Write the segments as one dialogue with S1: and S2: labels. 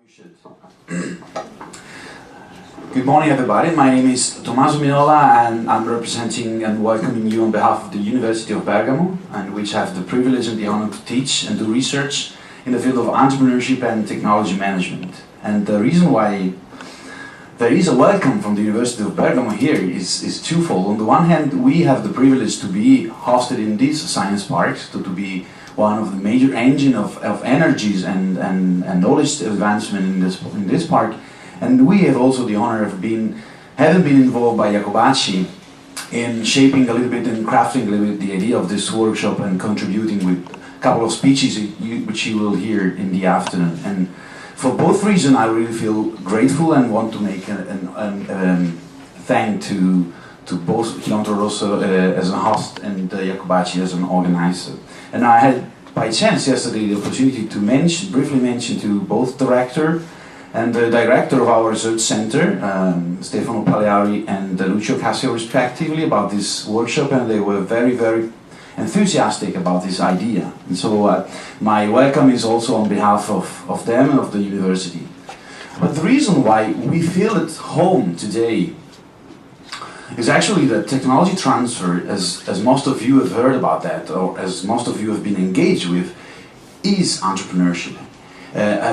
S1: should. Good morning, everybody. My name is Tommaso Minola, and I'm representing and welcoming you on behalf of the University of Bergamo, and which have the privilege and the honor to teach and do research in the field of entrepreneurship and technology management. And the reason why there is a welcome from the University of Bergamo here is twofold. On the one hand, we have the privilege to be hosted in this science park, to be one of the major engine of energies and knowledge advancement in this park. And we have also the honor of having been involved by Jacobacci in shaping a little bit and crafting a little bit the idea of this workshop and contributing with a couple of speeches which you will hear in the afternoon. And for both reasons, I really feel grateful and want to make a thank to both Km Rosso as a host and Jacobacci as an organizer. And I had, by chance yesterday, the opportunity to briefly mention to both director and the director of our research center, Stefano Paleari and Lucio Cassio, respectively, about this workshop, and they were very, very enthusiastic about this idea. And so my welcome is also on behalf of them and of the university. But the reason why we feel at home today is actually that technology transfer, as most of you have heard about that, or as most of you have been engaged with, is entrepreneurship.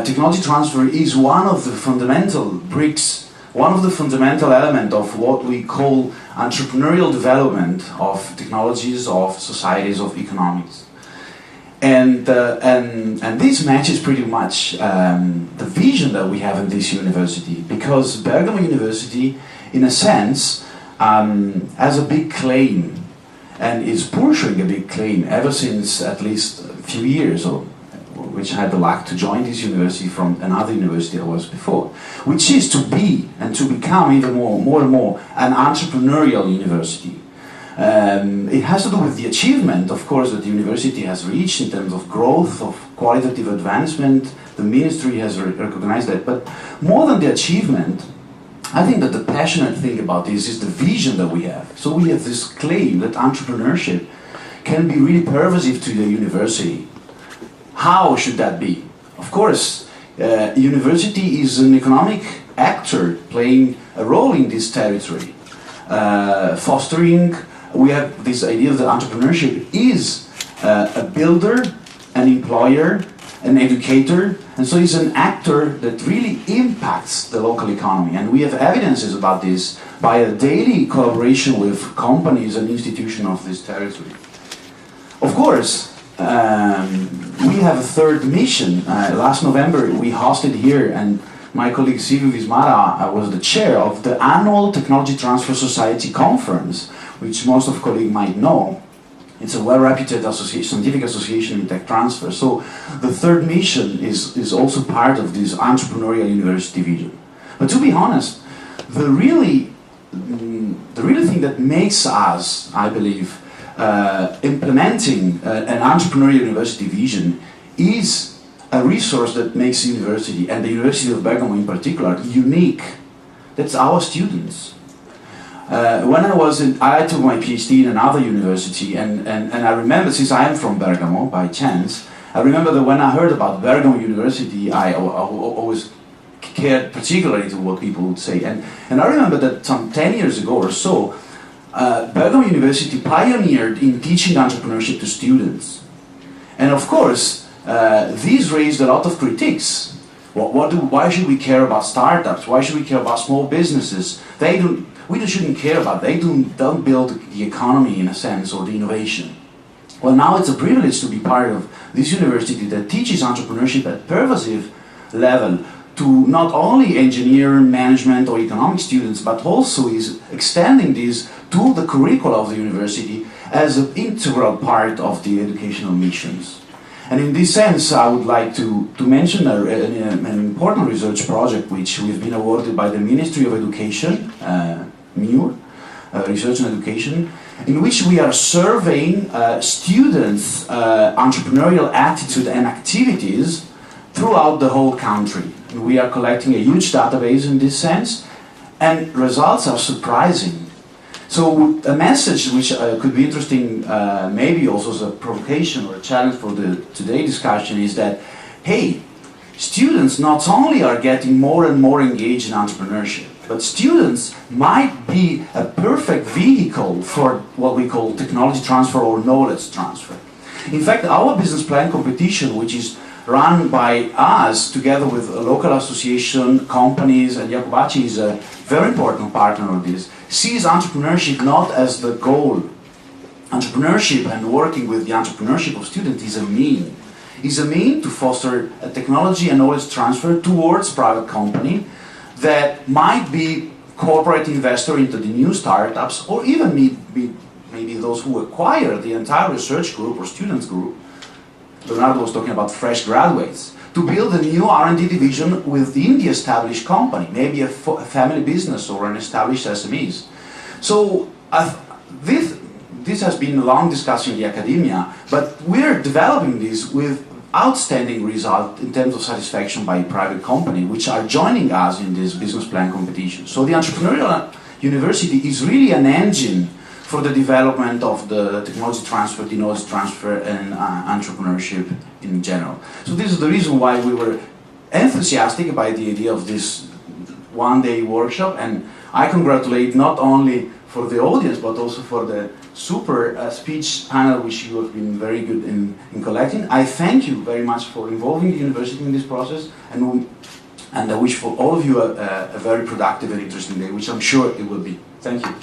S1: Technology transfer is one of the fundamental bricks, one of the fundamental elements of what we call entrepreneurial development of technologies, of societies, of economics. And this matches pretty much the vision that we have in this university, because Bergamo University, in a sense, has a big claim, and is pursuing a big claim ever since at least a few years, which I had the luck to join this university from another university I was before, which is to be and to become even more and more an entrepreneurial university. It has to do with the achievement, of course, that the university has reached in terms of growth, of qualitative advancement. The ministry has recognized that, but more than the achievement, I think that the passionate thing about this is the vision that we have. So we have this claim that entrepreneurship can be really pervasive to the university. How should that be? Of course, university is an economic actor playing a role in this territory. Fostering, we have this idea that entrepreneurship is a builder, an employer, an educator, and so it's an actor that really impacts the local economy. And we have evidences about this by a daily collaboration with companies and institutions of this territory. Of course, we have a third mission. Last November we hosted here, and my colleague Silvio Vismara was the chair of the annual Technology Transfer Society conference, which most of colleagues might know. It's a well-reputed scientific association in tech transfer. So the third mission is also part of this entrepreneurial university vision. But to be honest, the really thing that makes us, I believe, implementing an entrepreneurial university vision is a resource that makes the university, and the University of Bergamo in particular, unique. That's our students. When I took my PhD in another university, and I remember, since I am from Bergamo by chance, I remember that when I heard about Bergamo University, I always cared particularly to what people would say. And I remember that some 10 years ago or so, Bergamo University pioneered in teaching entrepreneurship to students. And of course, these raised a lot of critiques. Why should we care about startups? Why should we care about small businesses? We shouldn't care about. They don't build the economy in a sense, or the innovation. Well, now it's a privilege to be part of this university that teaches entrepreneurship at pervasive level to not only engineer, management, or economic students, but also is extending this to the curricula of the university as an integral part of the educational missions. And in this sense, I would like to mention an important research project which we've been awarded by the Ministry of Education, MIUR, Research and Education, in which we are surveying students' entrepreneurial attitude and activities throughout the whole country. We are collecting a huge database in this sense, and results are surprising. So a message which could be interesting, maybe also as a provocation or a challenge for the today's discussion, is that, hey, students not only are getting more and more engaged in entrepreneurship, but students might be a perfect vehicle for what we call technology transfer or knowledge transfer. In fact, our business plan competition, which is run by us together with a local association, companies, and Jacobacci is a very important partner of this, sees entrepreneurship not as the goal. Entrepreneurship and working with the entrepreneurship of students is a mean. Is a mean to foster a technology and knowledge transfer towards private company that might be corporate investor into the new startups, or even maybe those who acquire the entire research group or students group. Leonardo was talking about fresh graduates, to build a new R&D division within the established company, maybe a family business or an established SMEs. So this has been long discussed in the academia, but we're developing this with outstanding result in terms of satisfaction by private company, which are joining us in this business plan competition. So the entrepreneurial university is really an engine for the development of the technology transfer, the knowledge transfer, and entrepreneurship in general. So this is the reason why we were enthusiastic by the idea of this one-day workshop, and I congratulate not only for the audience, but also for the super speech panel, which you have been very good in collecting. I thank you very much for involving the university in this process, and I wish for all of you a very productive and interesting day, which I'm sure it will be. Thank you.